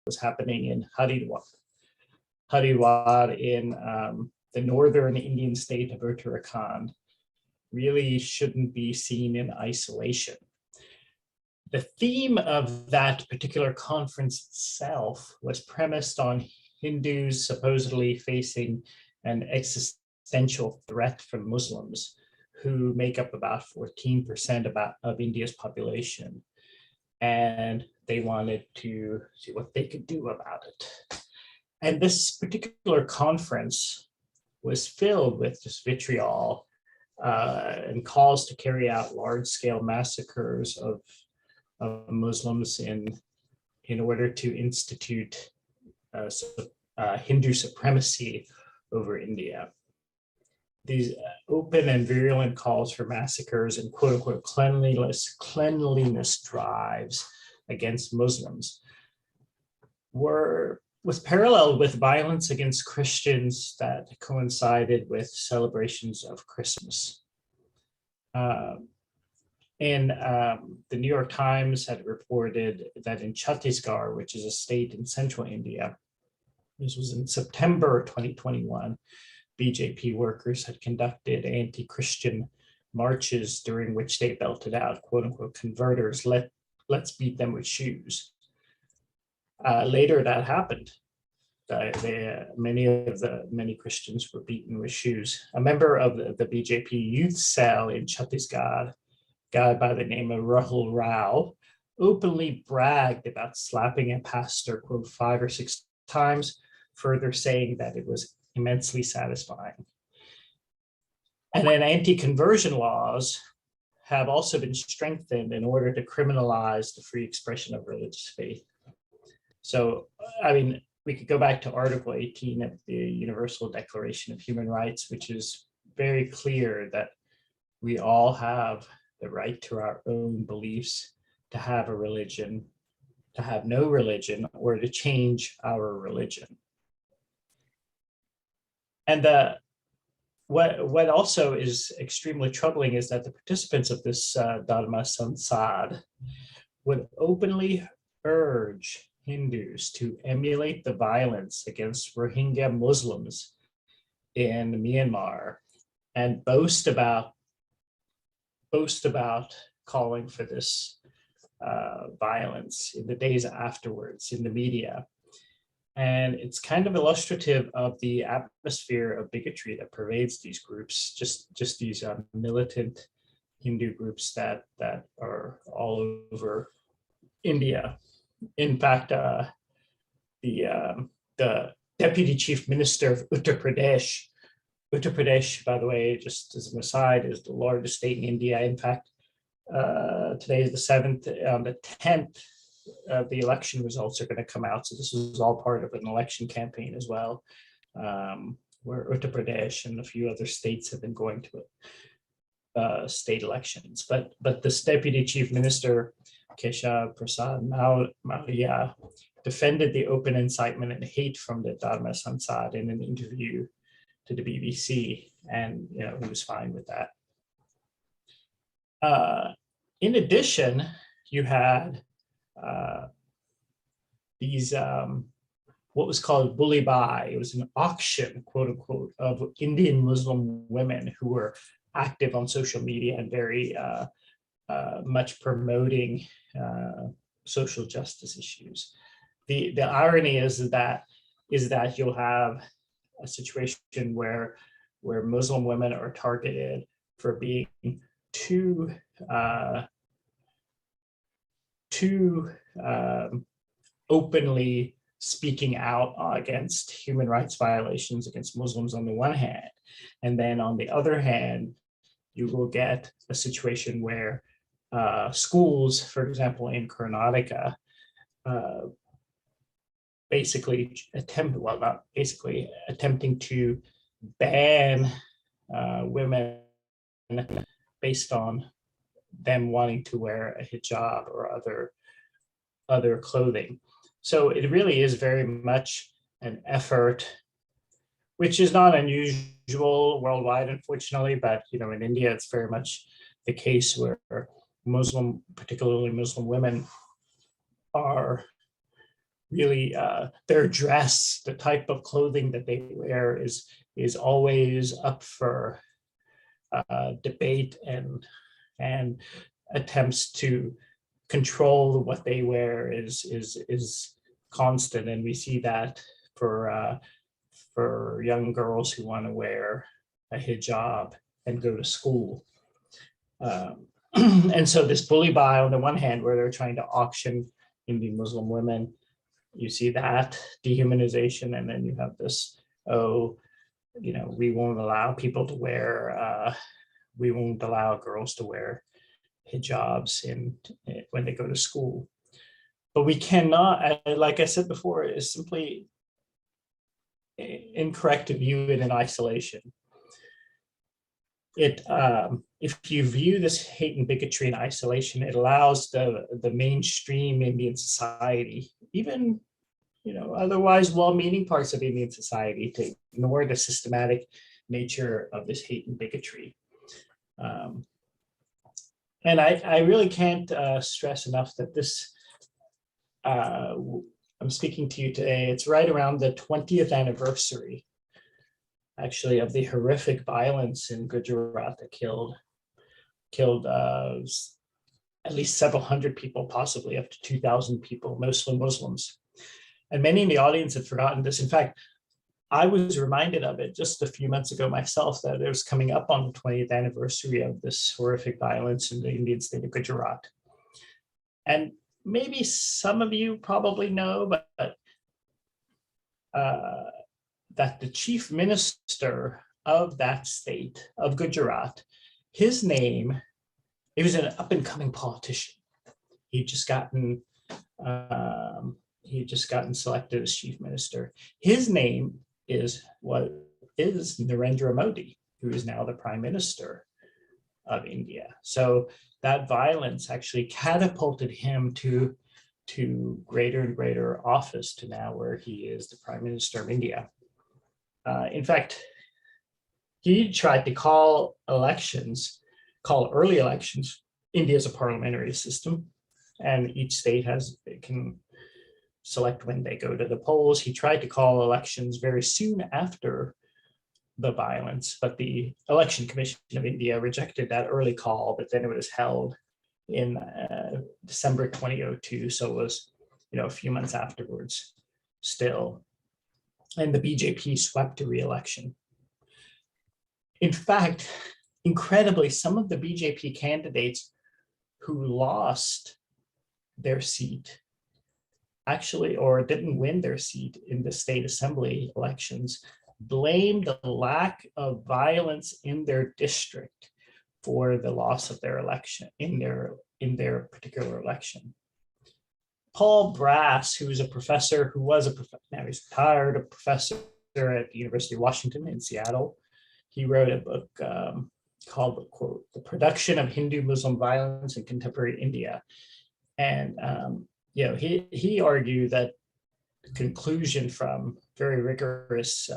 was happening in Haridwar in the northern Indian state of Uttarakhand really shouldn't be seen in isolation. The theme of that particular conference itself was premised on Hindus supposedly facing an existential threat from Muslims, who make up about 14% of India's population. And they wanted to see what they could do about it. And this particular conference was filled with this vitriol and calls to carry out large-scale massacres of Muslims in order to institute Hindu supremacy over India. These open and virulent calls for massacres and quote unquote cleanliness drives against Muslims was paralleled with violence against Christians that coincided with celebrations of Christmas. The New York Times had reported that in Chhattisgarh, which is a state in central India, this was in September 2021, BJP workers had conducted anti-Christian marches during which they belted out, quote unquote, converters, let's beat them with shoes. Later that happened. Many Christians were beaten with shoes. A member of the BJP youth cell in Chhattisgarh, a guy by the name of Rahul Rao, openly bragged about slapping a pastor, quote, 5 or 6 times, further saying that it was immensely satisfying. And then anti-conversion laws have also been strengthened in order to criminalize the free expression of religious faith. So, I mean, we could go back to Article 18 of the Universal Declaration of Human Rights, which is very clear that we all have the right to our own beliefs, to have a religion, to have no religion, or to change our religion. And what also is extremely troubling is that the participants of this Dharma Sansad would openly urge Hindus to emulate the violence against Rohingya Muslims in Myanmar and boast about calling for this violence in the days afterwards in the media. And it's kind of illustrative of the atmosphere of bigotry that pervades these groups, just these militant Hindu groups that are all over India. In fact, the Deputy Chief Minister of Uttar Pradesh, by the way, just as an aside, is the largest state in India. In fact, today is the 7th, on the 10th, the election results are going to come out. So this is all part of an election campaign as well, where Uttar Pradesh and a few other states have been going to state elections. But this Deputy Chief Minister, Keshav Prasad Maulia, defended the open incitement and hate from the Dharma Sansad in an interview to the BBC, and he was fine with that. In addition, you had these what was called bully buy. It was an auction, quote unquote, of Indian Muslim women who were active on social media and very much promoting social justice issues. The irony is that you'll have a situation where Muslim women are targeted for being too openly speaking out against human rights violations against Muslims on the one hand, and then on the other hand, you will get a situation where schools, for example, in Karnataka, attempting to ban women based on them wanting to wear a hijab or other clothing. So it really is very much an effort, which is not unusual worldwide, unfortunately, but in India, it's very much the case where particularly Muslim women are really their dress, the type of clothing that they wear is always up for debate and attempts to control what they wear is constant, and we see that for young girls who want to wear a hijab and go to school. And so this bully buy on the one hand, where they're trying to auction Indian Muslim women, you see that dehumanization, and then you have this, oh, we won't allow people to wear, we won't allow girls to wear hijabs when they go to school. But we cannot, like I said before, is simply incorrect to view it in isolation. If you view this hate and bigotry in isolation, it allows the mainstream Indian society, even otherwise well-meaning parts of Indian society, to ignore the systematic nature of this hate and bigotry. And I really can't stress enough that this, I'm speaking to you today, it's right around the 20th anniversary, actually, of the horrific violence in Gujarat that killed at least several hundred people, possibly up to 2,000 people, mostly Muslims. And many in the audience had forgotten this. In fact, I was reminded of it just a few months ago myself, that it was coming up on the 20th anniversary of this horrific violence in the Indian state of Gujarat. And maybe some of you probably know, but that the chief minister of that state, of Gujarat, his name, he was an up-and-coming politician. He'd just gotten selected as chief minister. His name is Narendra Modi, who is now the prime minister of India. So that violence actually catapulted him to greater and greater office, to now where he is the prime minister of India. In fact, he tried to call early elections. India is a parliamentary system, and each state can select when they go to the polls. He tried to call elections very soon after the violence, but the Election Commission of India rejected that early call, but then it was held in December 2002, so it was a few months afterwards still. And the BJP swept to re-election. In fact, incredibly, some of the BJP candidates who lost their seat actually, or didn't win their seat in the state assembly elections, blamed the lack of violence in their district for the loss of their election, in their particular election. Paul Brass, who was a professor, now he's retired, a professor at the University of Washington in Seattle, he wrote a book called, quote, "The Production of Hindu-Muslim Violence in Contemporary India." And he argued that the conclusion from very rigorous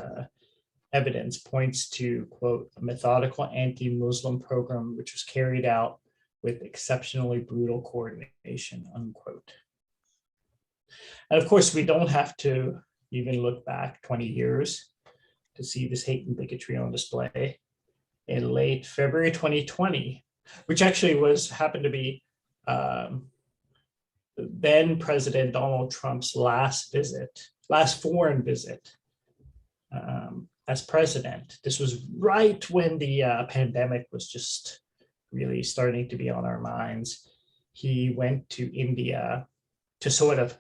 evidence points to, quote, "a methodical anti-Muslim program which was carried out with exceptionally brutal coordination," unquote. And of course, we don't have to even look back 20 years to see this hate and bigotry on display. In late February 2020, which actually happened to be then President Donald Trump's last foreign visit as president. This was right when the pandemic was just really starting to be on our minds. He went to India to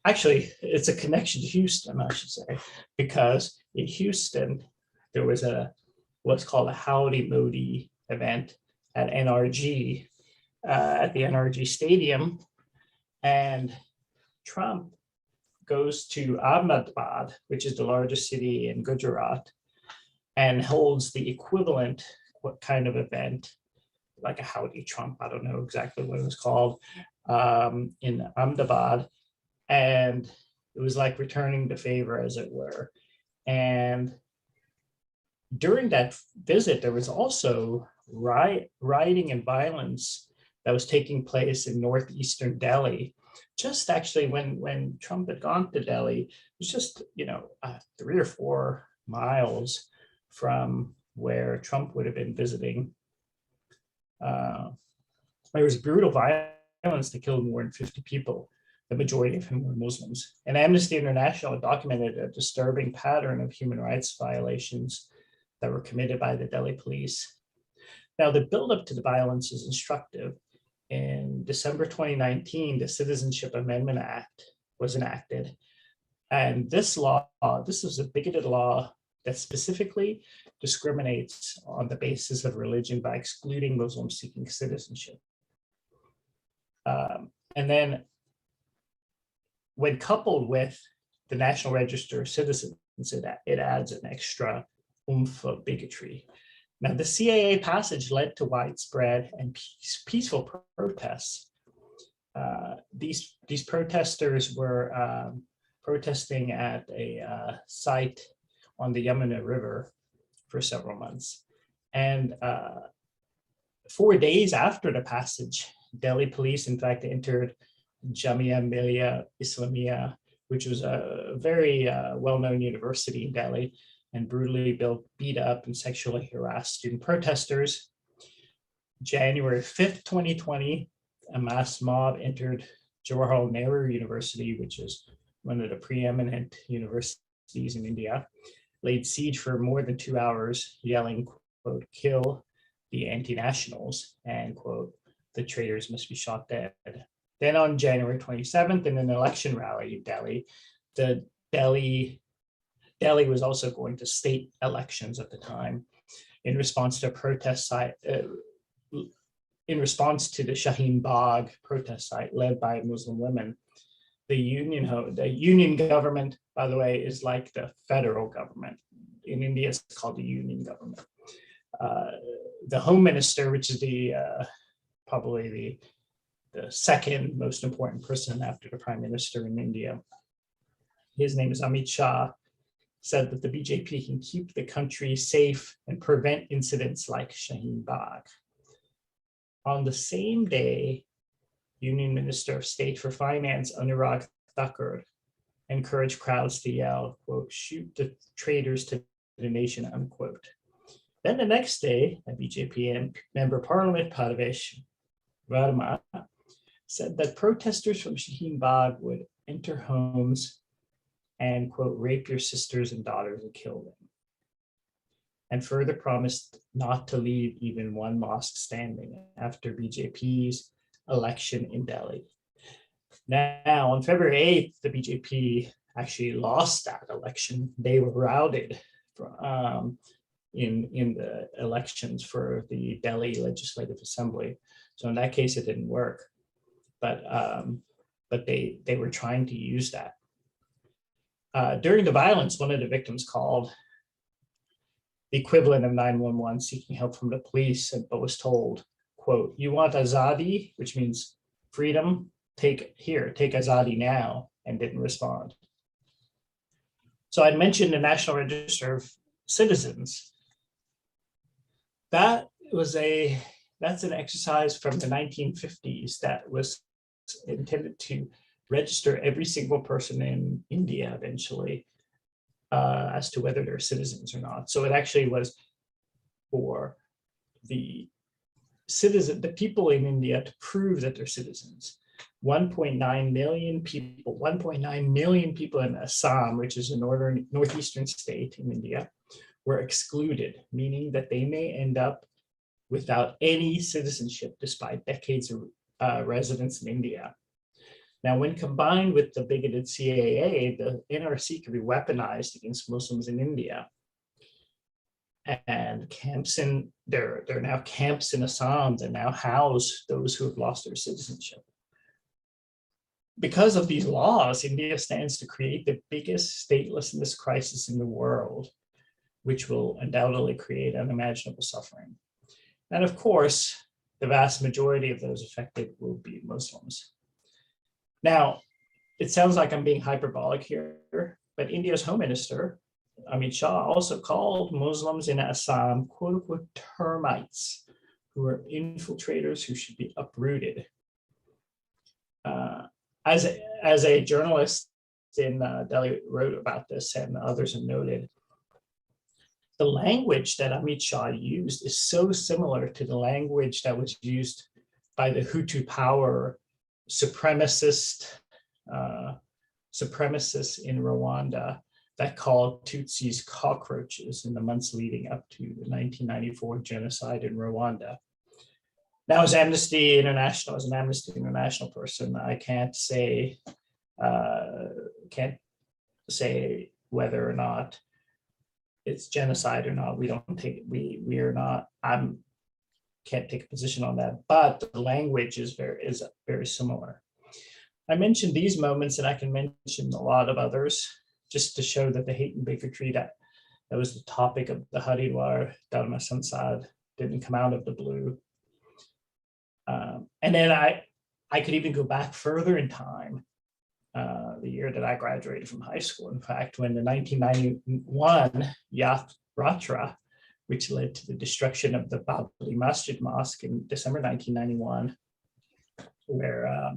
actually, it's a connection to Houston, I should say, because in Houston, there was what's called a Howdy Modi event at NRG, at the NRG Stadium. And Trump goes to Ahmedabad, which is the largest city in Gujarat, and holds the equivalent, what kind of event, like a Howdy Trump, I don't know exactly what it was called, in Ahmedabad. And it was like returning the favor, as it were. And during that visit, there was also rioting and violence that was taking place in northeastern Delhi, just actually when Trump had gone to Delhi, it was just 3 or 4 miles from where Trump would have been visiting. There was brutal violence that killed more than 50 people, the majority of whom were Muslims. And Amnesty International documented a disturbing pattern of human rights violations that were committed by the Delhi police. Now, the buildup to the violence is instructive. In December 2019, the Citizenship Amendment Act was enacted. And this is a bigoted law that specifically discriminates on the basis of religion by excluding Muslims seeking citizenship. And then when coupled with the National Register of Citizens, it adds an extra oomph of bigotry. Now, the CAA passage led to widespread and peaceful protests. These protesters were protesting at a site on the Yamuna River for several months. And 4 days after the passage, Delhi police, in fact, entered Jamia Millia Islamia, which was a very well-known university in Delhi, and brutally beat up and sexually harassed student protesters. January 5th, 2020, a mass mob entered Jawaharlal Nehru University, which is one of the preeminent universities in India, laid siege for more than 2 hours, yelling, quote, "Kill the anti-nationals," and, quote, "The traitors must be shot dead." Then on January 27th, in an election rally in Delhi, Delhi was also going to state elections at the time in response to a protest site, in response to the Shaheen Bagh protest site led by Muslim women. The union government, by the way, is like the federal government. In India, it's called the union government. The Home Minister, which is probably the second most important person after the Prime Minister in India, his name is Amit Shah, said that the BJP can keep the country safe and prevent incidents like Shaheen Bagh. On the same day, Union Minister of State for Finance Anurag Thakur encouraged crowds to yell, quote, "Shoot the traitors to the nation," unquote. Then the next day, a BJP member Parliament, Parvesh Verma, said that protesters from Shaheen Bagh would enter homes and, quote, "rape your sisters and daughters and kill them," and further promised not to leave even one mosque standing after BJP's election in Delhi. Now, on February 8th, the BJP actually lost that election. They were routed in the elections for the Delhi Legislative Assembly. So in that case, it didn't work. But they were trying to use that. During the violence, one of the victims called the equivalent of 911 seeking help from the police, but was told, quote, "You want Azadi," which means freedom, take Azadi now, and didn't respond. So I mentioned the National Register of Citizens. That's an exercise from the 1950s that was intended to register every single person in India eventually as to whether they're citizens or not. So it actually was for the people in India to prove that they're citizens. 1.9 million people in Assam, which is a northeastern state in India, were excluded, meaning that they may end up without any citizenship despite decades of residence in India. Now, when combined with the bigoted CAA, the NRC could be weaponized against Muslims in India. And there are now camps in Assam that now house those who have lost their citizenship. Because of these laws, India stands to create the biggest statelessness crisis in the world, which will undoubtedly create unimaginable suffering. And of course, the vast majority of those affected will be Muslims. Now, it sounds like I'm being hyperbolic here, but India's Home Minister, Amit Shah, also called Muslims in Assam, quote unquote, termites, who are infiltrators who should be uprooted. as a journalist in Delhi wrote about this, and others have noted, the language that Amit Shah used is so similar to the language that was used by the Hutu power supremacists in Rwanda that called Tutsis cockroaches in the months leading up to the 1994 genocide in Rwanda. Now, as an Amnesty International person, I can't say whether or not it's genocide or not. We don't take we are not. Can't take a position on that, but the language is very similar. I mentioned these moments, and I can mention a lot of others, just to show that the hate and bigotry that was the topic of the Haridwar Dharma Sansad didn't come out of the blue. And then I could even go back further in time, the year that I graduated from high school. In fact, when the 1991 Yatra, which led to the destruction of the Babri Masjid Mosque in December 1991, where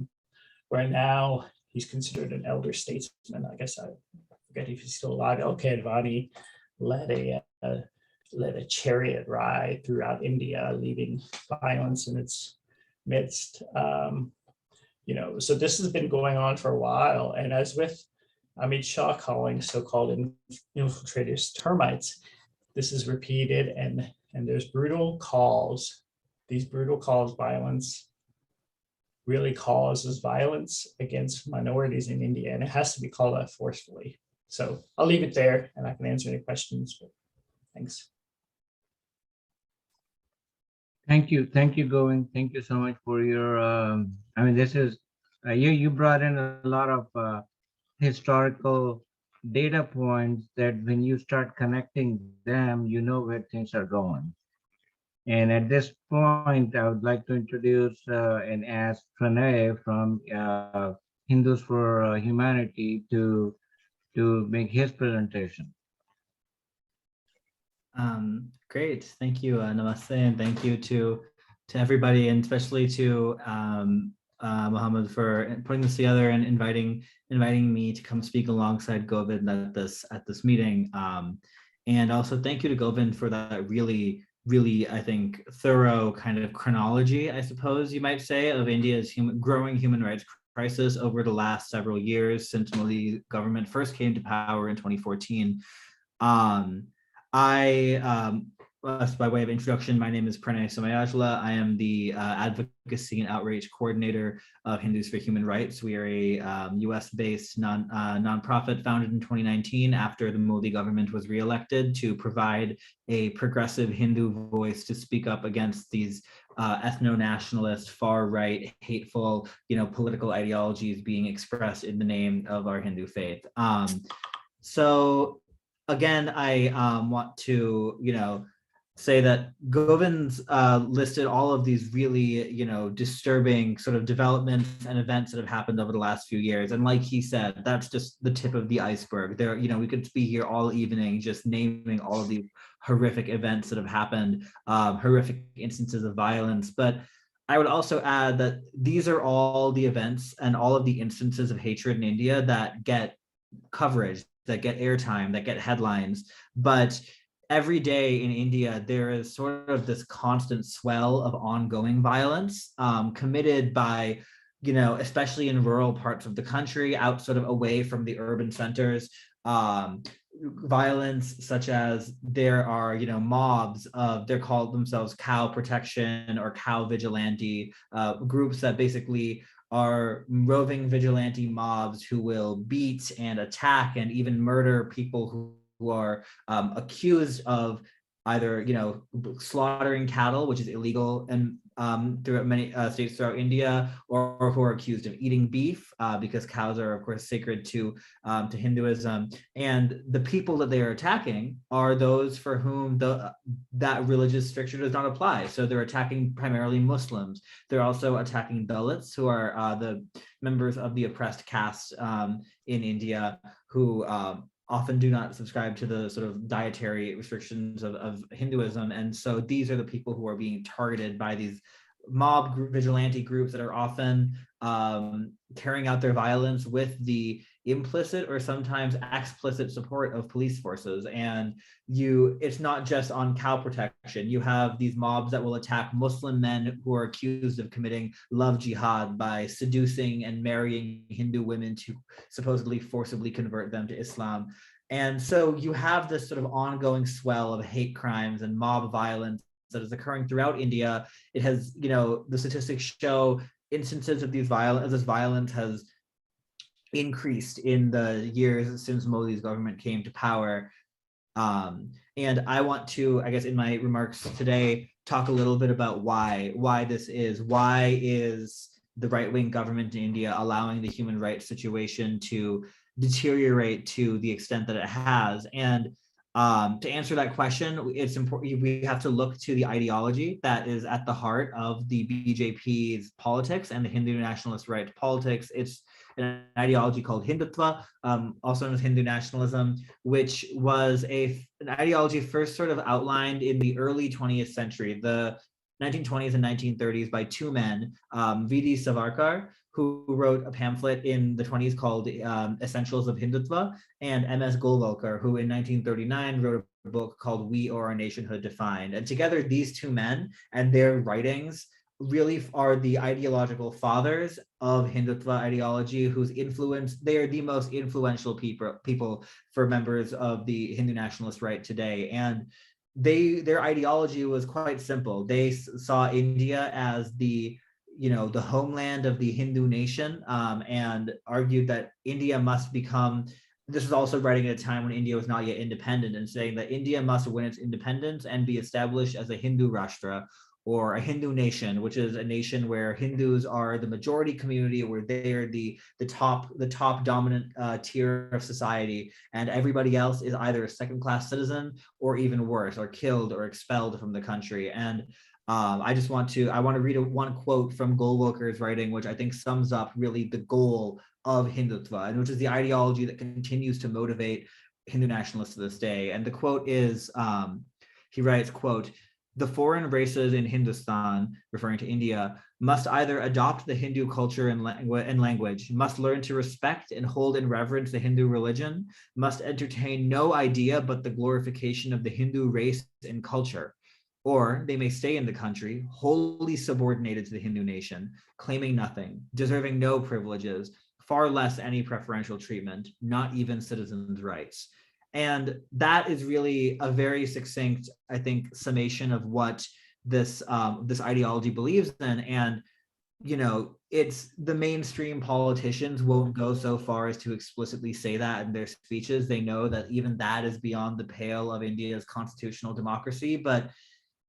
now he's considered an elder statesman. I guess I forget if he's still alive. L.K. Advani led a chariot ride throughout India, leaving violence in its midst. So this has been going on for a while. And as with Amit Shah calling so-called infiltrators termites, this is repeated, and there's brutal calls. These brutal calls, violence really causes violence against minorities in India, and it has to be called out forcefully. So I'll leave it there, and I can answer any questions. But thanks. Thank you, Govind. Thank you so much for your. This is you brought in a lot of historical data points that when you start connecting them, you know where things are going. And at this point, I would like to introduce and ask Pranay from Hindus for Humanity to make his presentation. Great, thank you, Namaste, and thank you to everybody, and especially to Mohammed for putting this together and inviting me to come speak alongside Govind at this meeting. And also thank you to Govind for that really, I think, thorough kind of chronology, I suppose you might say, of India's growing human rights crisis over the last several years since Modi government first came to power in 2014. By way of introduction, my name is Pranay Somayajula. I am the Advocacy and Outreach Coordinator of Hindus for Human Rights. We are a US-based nonprofit founded in 2019 after the Modi government was reelected to provide a progressive Hindu voice to speak up against these ethno-nationalist, far-right, hateful, political ideologies being expressed in the name of our Hindu faith. So again, I want to, say that Govind's listed all of these really, disturbing sort of developments and events that have happened over the last few years. And like he said, that's just the tip of the iceberg. There, we could be here all evening just naming all of these horrific events that have happened, horrific instances of violence. But I would also add that these are all the events and all of the instances of hatred in India that get coverage, that get airtime, that get headlines. But every day in India, there is sort of this constant swell of ongoing violence committed by, especially in rural parts of the country, out sort of away from the urban centers. Violence such as there are, mobs of, they're called themselves cow protection or cow vigilante groups that basically are roving vigilante mobs who will beat and attack and even murder people who are accused of either slaughtering cattle, which is illegal and throughout many states throughout India, or who are accused of eating beef because cows are of course sacred to Hinduism. And the people that they are attacking are those for whom that religious stricture does not apply. So they're attacking primarily Muslims. They're also attacking Dalits, who are the members of the oppressed caste in India, who often do not subscribe to the sort of dietary restrictions of Hinduism. And so these are the people who are being targeted by these vigilante groups that are often carrying out their violence with the implicit or sometimes explicit support of police forces. And it's not just on cow protection. You have these mobs that will attack Muslim men who are accused of committing love jihad by seducing and marrying Hindu women to supposedly forcibly convert them to Islam. And so you have this sort of ongoing swell of hate crimes and mob violence that is occurring throughout India. It has, the statistics show instances of this violence has increased in the years since Modi's government came to power. And I want to, I guess, in my remarks today, talk a little bit about why this is. Why is the right-wing government in India allowing the human rights situation to deteriorate to the extent that it has? And to answer that question, it's important. We have to look to the ideology that is at the heart of the BJP's politics and the Hindu nationalist right politics. It's an ideology called Hindutva, also known as Hindu nationalism, which was an ideology first sort of outlined in the early 20th century, the 1920s and 1930s, by two men, V.D. Savarkar, who wrote a pamphlet in the 20s called Essentials of Hindutva, and M.S. Golwalkar, who in 1939 wrote a book called We or Our Nationhood Defined. And together, these two men and their writings really are the ideological fathers of Hindutva ideology, whose influence, they are the most influential people for members of the Hindu nationalist right today. And their ideology was quite simple. They saw India as the homeland of the Hindu nation, and argued that India must become, this is also writing at a time when India was not yet independent, and saying that India must win its independence and be established as a Hindu Rashtra, or a Hindu nation, which is a nation where Hindus are the majority community, where they are the top dominant tier of society, and everybody else is either a second-class citizen or even worse, or killed or expelled from the country. And I want to read one quote from Golwalkar's writing, which I think sums up really the goal of Hindutva, and which is the ideology that continues to motivate Hindu nationalists to this day. And the quote is, he writes, quote, "The foreign races in Hindustan," referring to India, "must either adopt the Hindu culture and language, must learn to respect and hold in reverence the Hindu religion, must entertain no idea but the glorification of the Hindu race and culture. Or they may stay in the country, wholly subordinated to the Hindu nation, claiming nothing, deserving no privileges, far less any preferential treatment, not even citizens' rights." And that is really a very succinct, I think, summation of what this ideology believes in. And it's the mainstream politicians won't go so far as to explicitly say that in their speeches. They know that even that is beyond the pale of India's constitutional democracy. But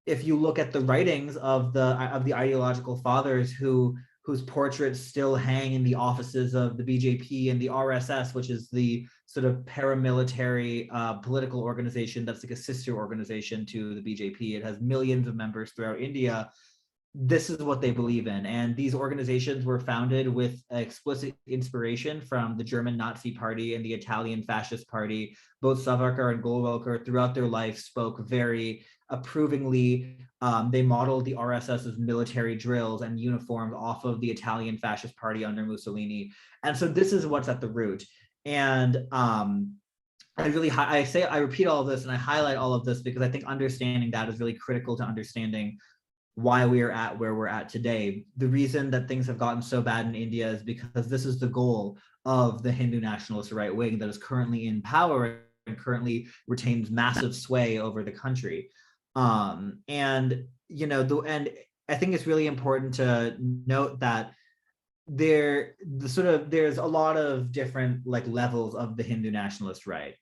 if you look at the writings of the ideological fathers whose portraits still hang in the offices of the BJP and the RSS, which is the sort of paramilitary political organization that's like a sister organization to the BJP. It has millions of members throughout India. This is what they believe in. And these organizations were founded with explicit inspiration from the German Nazi Party and the Italian Fascist Party. Both Savarkar and Golwalkar throughout their life spoke very approvingly. They modeled the RSS's military drills and uniforms off of the Italian Fascist Party under Mussolini. And so this is what's at the root. And I repeat all of this and I highlight all of this because I think understanding that is really critical to understanding why we are at where we're at today. The reason that things have gotten so bad in India is because this is the goal of the Hindu nationalist right wing that is currently in power and currently retains massive sway over the country. And I think it's really important to note that there's a lot of different levels of the Hindu nationalist right.